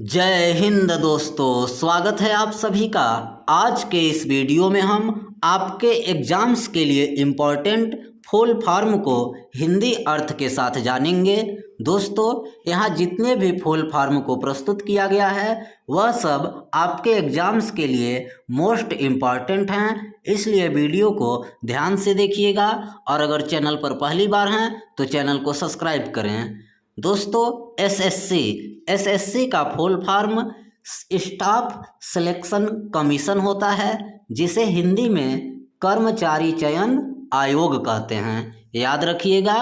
जय हिंद दोस्तों, स्वागत है आप सभी का। आज के इस वीडियो में हम आपके एग्जाम्स के लिए इम्पोर्टेंट फुल फॉर्म को हिंदी अर्थ के साथ जानेंगे। दोस्तों, यहाँ जितने भी फुल फॉर्म को प्रस्तुत किया गया है वह सब आपके एग्जाम्स के लिए मोस्ट इम्पॉर्टेंट हैं, इसलिए वीडियो को ध्यान से देखिएगा और अगर चैनल पर पहली बार हैं तो चैनल को सब्सक्राइब करें। दोस्तों, एसएससी का full form staff selection commission होता है, जिसे हिंदी में कर्मचारी चयन आयोग कहते हैं। याद रखिएगा।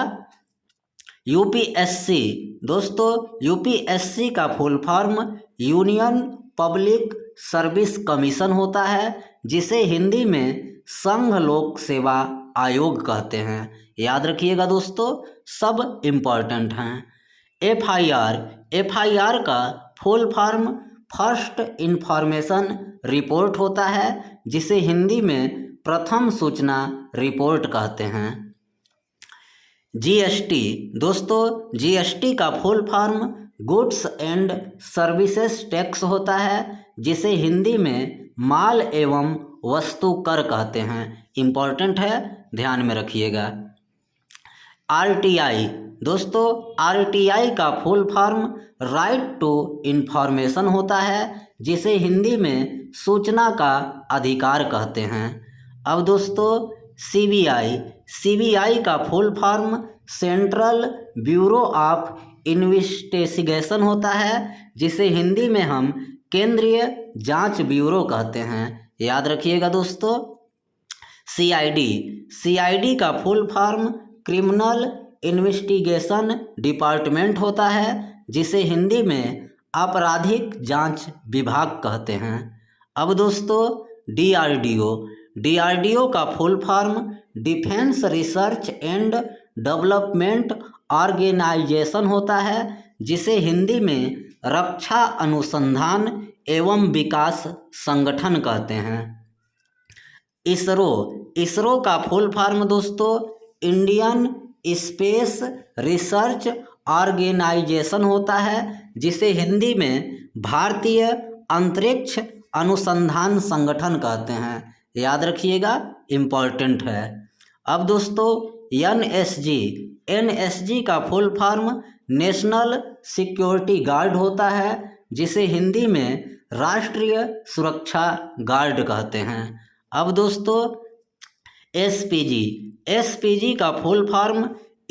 यूपीएससी, दोस्तों यूपीएससी का full form union public service commission होता है, जिसे हिंदी में संघ लोक सेवा आयोग कहते हैं। याद रखिएगा दोस्तों, सब इम्पॉर्टेंट हैं। एफआईआर का full form first information report होता है, जिसे हिंदी में प्रथम सूचना रिपोर्ट कहते हैं। जीएसटी, दोस्तों जीएसटी का full form goods and services tax होता है, जिसे हिंदी में माल एवं वस्तु कर कहते हैं। इम्पॉर्टेंट है, ध्यान में रखिएगा। आरटीआई, दोस्तों आरटीआई का full form right to information होता है, जिसे हिंदी में सूचना का अधिकार कहते हैं। अब दोस्तों सीबीआई का full form central bureau of investigation होता है, जिसे हिंदी में हम केंद्रीय जांच ब्यूरो कहते हैं। याद रखिएगा दोस्तों। सीआईडी का full form criminal investigation department होता है, जिसे हिंदी में आपराधिक जांच विभाग कहते हैं। अब दोस्तों डीआरडीओ का full form defence research and development organisation होता है, जिसे हिंदी में रक्षा अनुसंधान एवं विकास संगठन कहते हैं। इसरो का फुल फॉर्म दोस्तों इंडियन स्पेस रिसर्च ऑर्गेनाइजेशन होता है, जिसे हिंदी में भारतीय अंतरिक्ष अनुसंधान संगठन कहते हैं। याद रखिएगा, इम्पॉर्टेंट है। अब दोस्तों एनएसजी का full form national security guard होता है, जिसे हिंदी में राष्ट्रीय सुरक्षा गार्ड कहते हैं। अब दोस्तों एसपीजी का full form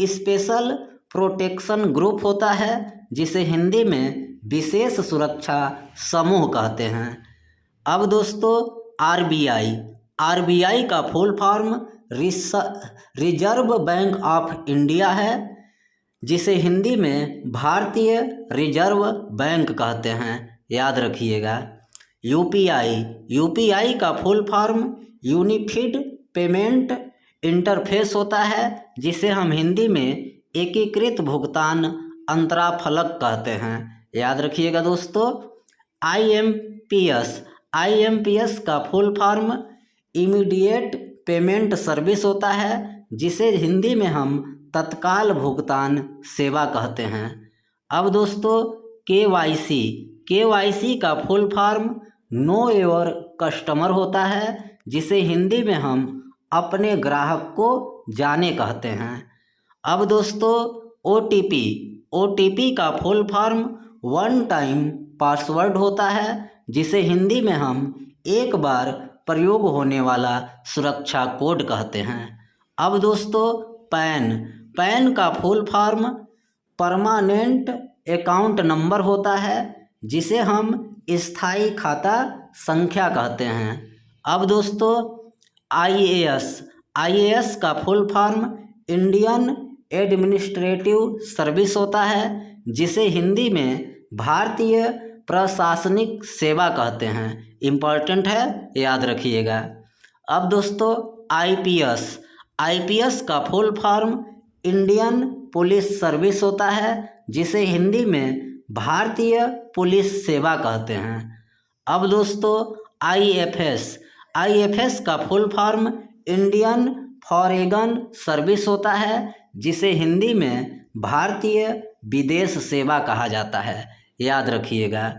special protection group होता है, जिसे हिंदी में विशेष सुरक्षा समूह कहते हैं। अब दोस्तों आरबीआई का full form reserve bank of India है, जिसे हिंदी में भारतीय रिजर्व बैंक कहते हैं। याद रखिएगा। यूपीआई का full form unified payment interface होता है, जिसे हम हिंदी में एकीकृत भुगतान अंतराफलक कहते हैं। याद रखिएगा दोस्तों। आईएमपीएस का full form immediate payment service होता है, जिसे हिंदी में हम तत्काल भुगतान सेवा कहते हैं। अब दोस्तों केवाईसी का full form know your customer होता है, जिसे हिंदी में हम अपने ग्राहक को जाने कहते हैं। अब दोस्तों ओटीपी का full form one time password होता है, जिसे हिंदी में हम एक बार प्रयोग होने वाला सुरक्षा कोड कहते हैं। अब दोस्तों पैन का full form permanent account number होता है, जिसे हम स्थायी खाता संख्या कहते हैं। अब दोस्तों आईएएस का full form Indian administrative service होता है, जिसे हिंदी में भारतीय प्रशासनिक सेवा कहते हैं। इम्पॉर्टेंट है, याद रखिएगा। अब दोस्तों आईपीएस का full form Indian police service होता है, जिसे हिंदी में भारतीय पुलिस सेवा कहते हैं। अब दोस्तों आईएफएस का full form Indian foreign service होता है, जिसे हिंदी में भारतीय विदेश सेवा कहा जाता है। याद रखिएगा।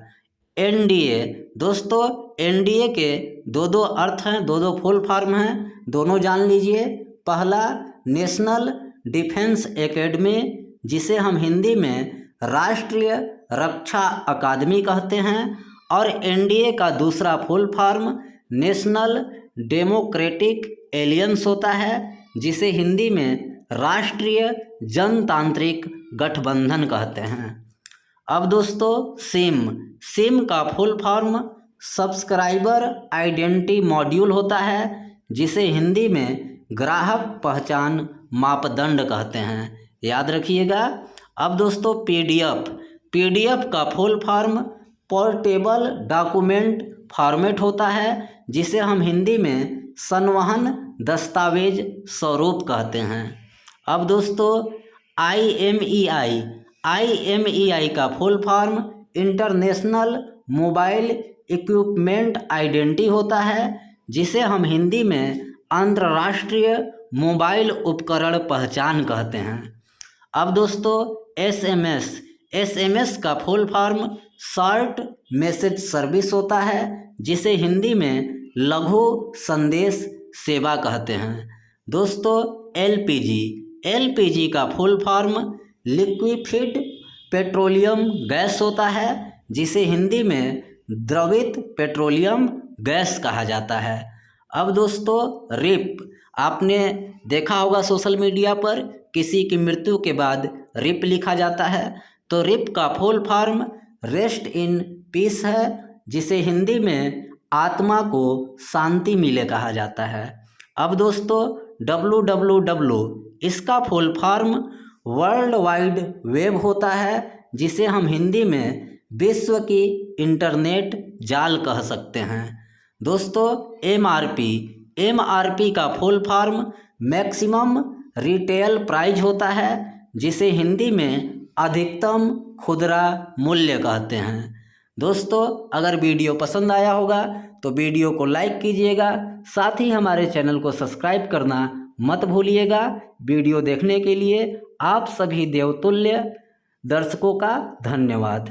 एनडीए। दोस्तों एनडीए के दो अर्थ हैं, दो फुल फॉर्म हैं, दोनों जान लीजिए। पहला नेशनल डिफेंस एकेडमी, जिसे हम हिंदी में राष्ट्रीय रक्षा अकादमी कहते हैं, और एनडीए का दूसरा full form national democratic aliens होता है, जिसे हिंदी में राष्ट्रीय जनतांत्रिक गठबंधन कहते हैं। अब दोस्तों सिम का full form subscriber identity module होता है, जिसे हिंदी में ग्राहक पहचान मापदंड कहते हैं, याद रखिएगा। अब दोस्तों पीडीएफ का full form portable document format होता है, जिसे हम हिंदी में संवहन दस्तावेज स्वरूप कहते हैं। अब दोस्तों आईएमईआई का full form international mobile equipment identity होता है, जिसे हम हिंदी में अंतर्राष्ट्रीय मोबाइल उपकरण पहचान कहते हैं। अब दोस्तों एसएमएस का full form short message service होता है, जिसे हिंदी में लघु संदेश सेवा कहते हैं। दोस्तों एलपीजी का full form liquefied petroleum gas होता है, जिसे हिंदी में द्रवित पेट्रोलियम गैस कहा जाता है। अब दोस्तों रिप, आपने देखा होगा सोशल मीडिया पर किसी की मृत्यु के बाद रिप लिखा जाता है, तो रिप का full form rest in peace है, जिसे हिंदी में आत्मा को शांति मिले कहा जाता है। अब दोस्तों www, इसका full form world wide web होता है, जिसे हम हिंदी में विश्व की इंटरनेट जाल कह सकते हैं। दोस्तों एमआरपी का full form maximum retail price होता है, जिसे हिंदी में अधिकतम खुदरा मूल्य कहते हैं। दोस्तों अगर वीडियो पसंद आया होगा तो वीडियो को लाइक कीजिएगा, साथ ही हमारे चैनल को सब्सक्राइब करना मत भूलिएगा। वीडियो देखने के लिए आप सभी देवतुल्य दर्शकों का धन्यवाद।